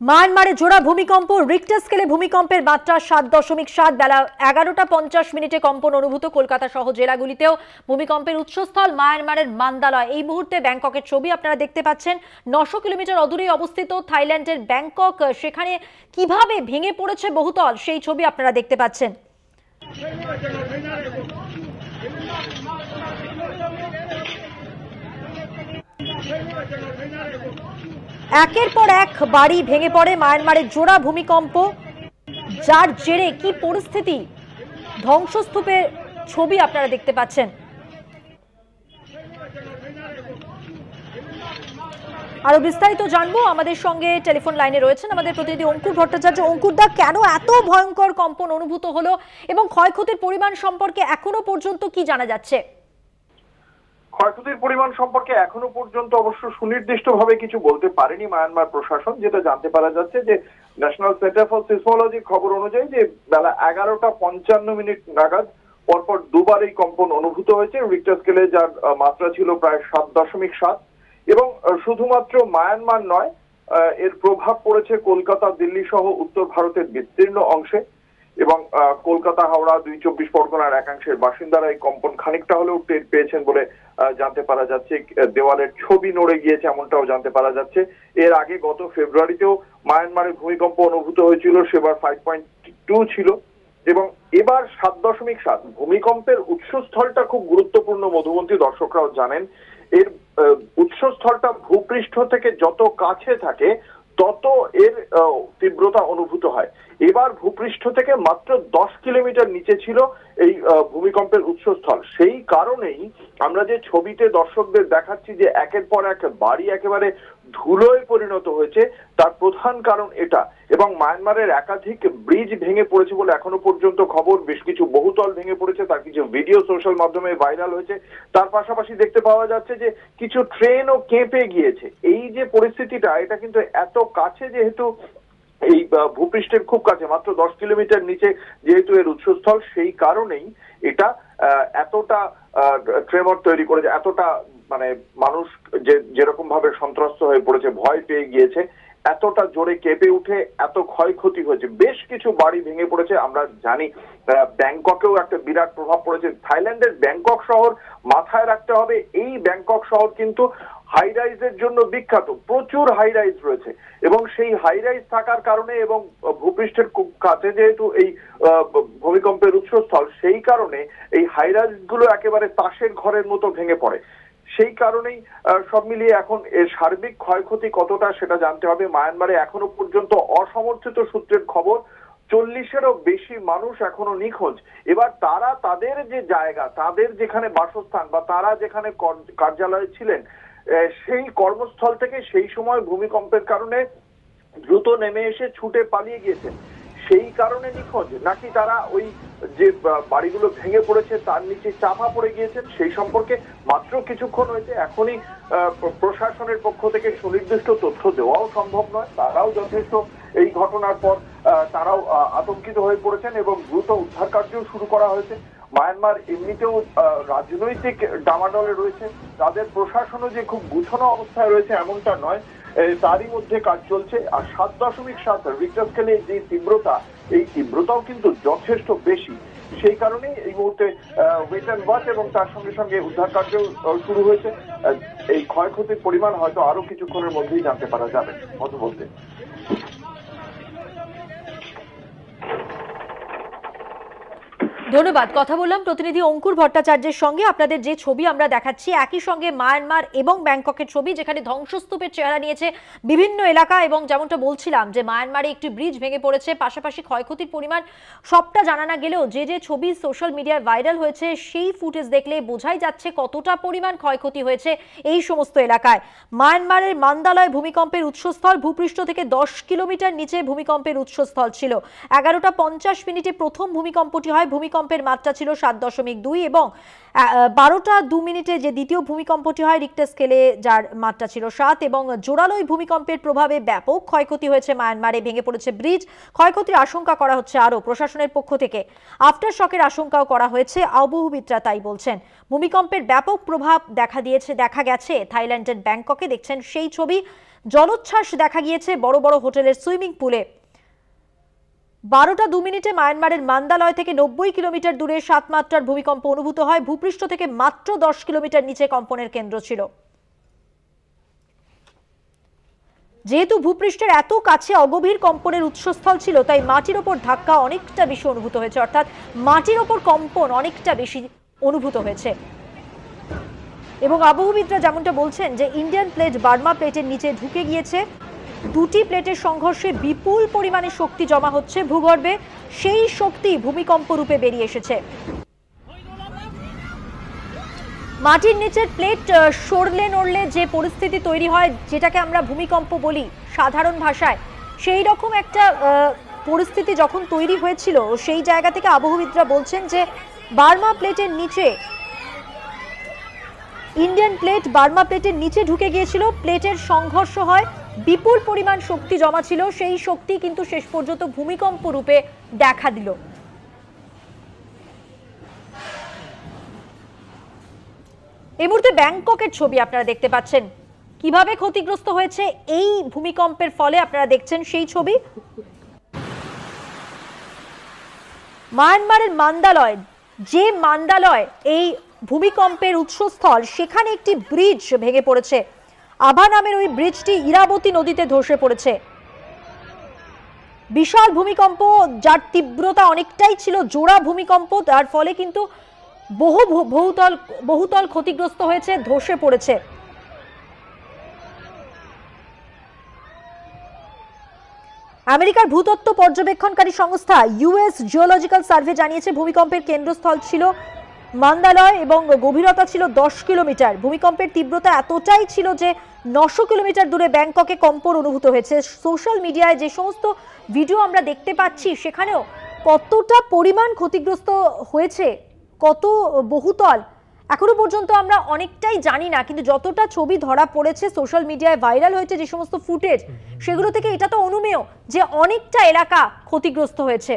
মায়ানমারে জোড়া ভূমিকম্প, রিক্টার স্কেলে ভূমিকম্পের মাত্রা 7.7। বেলা 11টা 50 কম্পন অনুভূত। কলকাতা সহ জেলাগুলিতেও ভূমিকম্পের উৎসস্থল মায়ানমারের মান্দালয়। এই মুহূর্তে ব্যাংককের ছবি আপনারা দেখতে পাচ্ছেন। 900 কিলোমিটার অদূরেই অবস্থিত থাইল্যান্ডের ব্যাংকক। সেখানে কিভাবে ভেঙে পড়েছে বহুতল, সেই ছবি আপনারা দেখতে পাচ্ছেন। একের পর এক বাড়ি ভেঙে পড়ে মায়ানমারের জোড়া ভূমিকম্প, যার জেরে কি পরিস্থিতি, ধ্বংসস্তূপের ছবি আপনারা দেখতে পাচ্ছেন। আরো বিস্তারিত জানবো, আমাদের সঙ্গে টেলিফোন লাইনে রয়েছেন আমাদের প্রতিনিধি অঙ্কুর ভট্টাচার্য। অঙ্কুর দা, কেন এত ভয়ঙ্কর কম্পন অনুভূত হলো এবং ক্ষয়ক্ষতির পরিমাণ সম্পর্কে এখনো পর্যন্ত কি জানা যাচ্ছে? ক্ষয়ক্ষতির পরিমাণ সম্পর্কে এখনো পর্যন্ত অবশ্য সুনির্দিষ্টভাবে কিছু বলতে পারেনি মায়ানমার প্রশাসন। যেটা জানতে পারা যাচ্ছে যে ন্যাশনাল সেন্টার ফর সিসমোলজির খবর অনুযায়ী যে বেলা 11টা 55 নাগাদ পরপর দুবার এই কম্পন অনুভূত হয়েছে রিক্টার স্কেলে, যার মাত্রা ছিল প্রায় 7.7। এবং শুধুমাত্র মায়ানমার নয়, এর প্রভাব পড়েছে কলকাতা, দিল্লি সহ উত্তর ভারতের বিস্তীর্ণ অংশে। এবং কলকাতা, হাওড়া, 2 চব্বিশ পরগনার একাংশের বাসিন্দারা এই কম্পন খানিকটা হলেও টের পেয়েছেন বলে জানতে পারা যাচ্ছে। দেওয়ালের ছবি নড়ে গিয়েছে এমনটাও জানতে পারা যাচ্ছে। এর আগে গত ফেব্রুয়ারিতেও মায়ানমারে ভূমিকম্প অনুভূত হয়েছিল, সেবার 5.2 ছিল। এবং এবার 7.7। ভূমিকম্পের উৎসস্থলটা খুব গুরুত্বপূর্ণ, মধুবন্তী দর্শকরাও জানেন। এর উৎসস্থলটা ভূপৃষ্ঠ থেকে যত কাছে থাকে তত এর তীব্রতা অনুভূত হয়। এবার ভূপৃষ্ঠ থেকে মাত্র 10 কিলোমিটার নিচে ছিল এই ভূমিকম্পের উৎসস্থল। সেই কারণেই আমরা যে ছবিতে দর্শকদের দেখাচ্ছি যে একের পর এক বাড়ি একেবারে ধুলোয় পরিণত হয়েছে, তার প্রধান কারণ এটা। এবং মায়ানমারের একাধিক ব্রিজ ভেঙে পড়েছে বলে এখনো পর্যন্ত খবর। বেশ কিছু বহুতল ভেঙে পড়েছে, তার কিছু ভিডিও সোশ্যাল মাধ্যমে ভাইরাল হয়েছে। তার পাশাপাশি দেখতে পাওয়া যাচ্ছে যে কিছু ট্রেনও কেঁপে গিয়েছে। এই যে পরিস্থিতিটা, এটা কিন্তু এত কাছে, যেহেতু এই ভূপৃষ্ঠের খুব কাছে, মাত্র 10 কিলোমিটার নিচে যেহেতু এর উৎসস্থল, সেই কারণেই এটা এতটা ট্রেমর তৈরি করেছে, এতটা মানে মানুষ যেরকম ভাবে সন্ত্রস্ত হয়ে পড়েছে, ভয় পেয়ে গিয়েছে, এতটা জোরে কেঁপে উঠে এত ক্ষয়ক্ষতি হয়েছে। বেশ কিছু বাড়ি ভেঙে পড়েছে। আমরা জানি ব্যাংককেও একটা বিরাট প্রভাব পড়েছে। থাইল্যান্ডের ব্যাংকক শহর মাথায় রাখতে হবে, এই ব্যাংকক শহর কিন্তু হাই রাইজের জন্য বিখ্যাত। প্রচুর হাই রাইজ রয়েছে এবং সেই হাই রাইজ থাকার কারণে এবং ভূপৃষ্ঠের কাছে যেহেতু এই ভূমিকম্পের উৎসস্থল, সেই কারণে এই হাই রাইজ গুলো একেবারে তাসের ঘরের মতো ভেঙে পড়ে। সেই কারণেই সব মিলিয়ে এখন এর সার্বিক ক্ষয়ক্ষতি কতটা সেটা জানতে হবে। মায়ানমারে এখনো পর্যন্ত অসমর্থিত সূত্রের খবর 40-এরও বেশি মানুষ এখনো নিখোঁজ। এবার তারা তাদের যে জায়গা, তাদের যেখানে বাসস্থান বা তারা যেখানে কার্যালয়ে ছিলেন, সেই কর্মস্থল থেকে সেই সময় ভূমিকম্পের কারণে দ্রুত নেমে এসে ছুটে পালিয়ে গিয়েছেন, সেই কারণে নিখোঁজ, নাকি তারা ওই যে বাড়িগুলো ভেঙে পড়েছে তার নিচে চাপা পড়ে গিয়েছেন, সেই সম্পর্কে মাত্র কিছুক্ষণ হয়েছে। এখনই প্রশাসনের পক্ষ থেকে সুনির্দিষ্ট তথ্য দেওয়াও সম্ভব নয়। তারাও যথেষ্ট এই ঘটনার পর তারাও আতঙ্কিত হয়ে পড়েছেন এবং দ্রুত উদ্ধার কার্যও শুরু করা হয়েছে। মায়ানমার এমনিতেও রাজনৈতিক ডামাডলে রয়েছে, তাদের প্রশাসনও যে খুব গুছানো অবস্থায় রয়েছে এমনটা নয়, তারই মধ্যে কাজ চলছে। আর 7.7 রিক্টার স্কেলে যে তীব্রতা, এই তীব্রতাও কিন্তু যথেষ্ট বেশি। সেই কারণেই এই মুহূর্তে ওয়েট অ্যান্ড ওয়াচ এবং তার সঙ্গে সঙ্গে উদ্ধার কার্য শুরু হয়েছে। এই ক্ষয়ক্ষতির পরিমাণ হয়তো আরো কিছুক্ষণের মধ্যেই জানতে পারা যাবে। বলতে ধন্যবাদ। কথা বললাম প্রতিনিধি অঙ্কুর ভট্টাচার্যের সঙ্গে। আপনাদের যে ছবি আমরা দেখাচ্ছি, একই সঙ্গে মায়ানমার এবং ব্যাংককের ছবি, যেখানে ধ্বংসস্তূপের চেহারা নিয়েছে বিভিন্ন এলাকা। এবং যেমনটা বলছিলাম যে মায়ানমারে একটি ব্রিজ ভেঙে পড়েছে, পাশাপাশি ক্ষয়ক্ষতির পরিমাণ সবটা জানা না গেলেও যে ছবি সোশ্যাল মিডিয়ায় ভাইরাল হয়েছে, সেই ফুটেজ দেখলে বোঝাই যাচ্ছে কতটা পরিমাণ ক্ষয়ক্ষতি হয়েছে এই সমস্ত এলাকায়। মায়ানমারের মান্দালয় ভূমিকম্পের উৎসস্থল, ভূপৃষ্ঠ থেকে 10 কিলোমিটার নিচে ভূমিকম্পের উৎসস্থল ছিল। 11টা 50 প্রথম ভূমিকম্পটি হয়। ভূমিকম্পের মাত্রা ছিল 7.2 এবং 12টা 2 যে দ্বিতীয় ভূমিকম্পটি হয় রিক্টার স্কেলে, যার মাত্রা ছিল 7। এবং জোরালো ভূমিকম্পের প্রভাবে ব্যাপক ক্ষয়ক্ষতি হয়েছে মায়ানমারে। ভেঙে পড়েছে ব্রিজ। ক্ষয়ক্ষতির আশঙ্কা করা হচ্ছে আরও প্রশাসনের পক্ষ থেকে। আফটার শকের আশঙ্কাও করা হয়েছে, আবহবিদরা তাই বলছেন। ভূমিকম্পের ব্যাপক প্রভাব দেখা গেছে থাইল্যান্ডের ব্যাংককে। দেখছেন সেই ছবি। জলোচ্ছ্বাস দেখা গিয়েছে বড় বড় হোটেলের সুইমিং পুলে। 12:02 মায়ানমারের মান্দালয় থেকে 90 কিলোমিটার দূরে 7 মাত্রার ভূমিকম্প অনুভূত হয়। ভূপৃষ্ঠ থেকে মাত্র 10 কিলোমিটার নিচে কম্পনের কেন্দ্র ছিল। যেহেতু ভূপৃষ্ঠের এত কাছে অগভীর কম্পনের উৎসস্থল ছিল, তাই মাটির ওপর ধাক্কা অনেকটা বেশি অনুভূত হয়েছে, অর্থাৎ মাটির ওপর কম্পন অনেকটা বেশি অনুভূত হয়েছে। এবং আবহবিদরা যেমনটা বলছেন যে ইন্ডিয়ান প্লেট বার্মা প্লেটের নিচে ঢুকে গিয়েছে। দুটি প্লেটের সংঘর্ষে বিপুল পরিমাণে শক্তি জমা হচ্ছে ভূগর্ভে, সেই শক্তি ভূমিকম্প রূপে বেরিয়ে এসেছে। মাটির নিচের প্লেট সরলে নড়লে যে পরিস্থিতি তৈরি হয়, যেটাকে আমরা ভূমিকম্প বলি সাধারণ ভাষায়, সেই রকম একটা পরিস্থিতি যখন তৈরি হয়েছিল, সেই জায়গা থেকে আবহবিদরা বলছেন যে বার্মা প্লেটের নিচে, ইন্ডিয়ান প্লেট বার্মা প্লেটের নিচে ঢুকে গিয়েছিল, প্লেটের সংঘর্ষ হয়, বিপুল পরিমাণ শক্তি জমা ছিল, সেই শক্তি কিন্তু শেষ পর্যন্ত ভূমিকম্প রূপে দেখা দিল। এই মুহূর্তে ব্যাংককের ছবি আপনারা দেখতে পাচ্ছেন, কিভাবে ক্ষতিগ্রস্ত হয়েছে এই ভূমিকম্পের ফলে আপনারা দেখছেন সেই ছবি। মায়ানমারের মান্দালয়, যে মান্দালয় এই ভূমিকম্পের উৎসস্থল, সেখানে একটি ব্রিজ ভেঙে পড়েছে। আভা নামের ওই ব্রিজটি ইরাবতী নদীতে ধসে পড়েছে। বিশাল ভূমিকম্প, যার তীব্রতা অনেকটাই ছিল, জোড়া ভূমিকম্প, তার ফলে কিন্তু বহুতল ক্ষতিগ্রস্ত হয়েছে, ধসে পড়েছে। আমেরিকার ভূতত্ত্ব পর্যবেক্ষণকারী সংস্থা ইউএস জিওলজিক্যাল সার্ভে জানিয়েছে ভূমিকম্পের কেন্দ্রস্থল ছিল মান্দালয় এবং গভীরতা ছিল 10 কিলোমিটার। ভূমিকম্পের তীব্রতা এতটাই ছিল যে 900 কিলোমিটার দূরে ব্যাংককে কম্পন অনুভূত হয়েছে। সোশ্যাল মিডিয়ায় যে সমস্ত ভিডিও আমরা দেখতে পাচ্ছি, সেখানেও কতটা পরিমাণ ক্ষতিগ্রস্ত হয়েছে, কত বহুতল, এখনো পর্যন্ত আমরা অনেকটাই জানি না। কিন্তু যতটা ছবি ধরা পড়েছে, সোশ্যাল মিডিয়ায় ভাইরাল হয়েছে যে সমস্ত ফুটেজ, সেগুলো থেকে এটা তো অনুমেয় যে অনেকটা এলাকা ক্ষতিগ্রস্ত হয়েছে।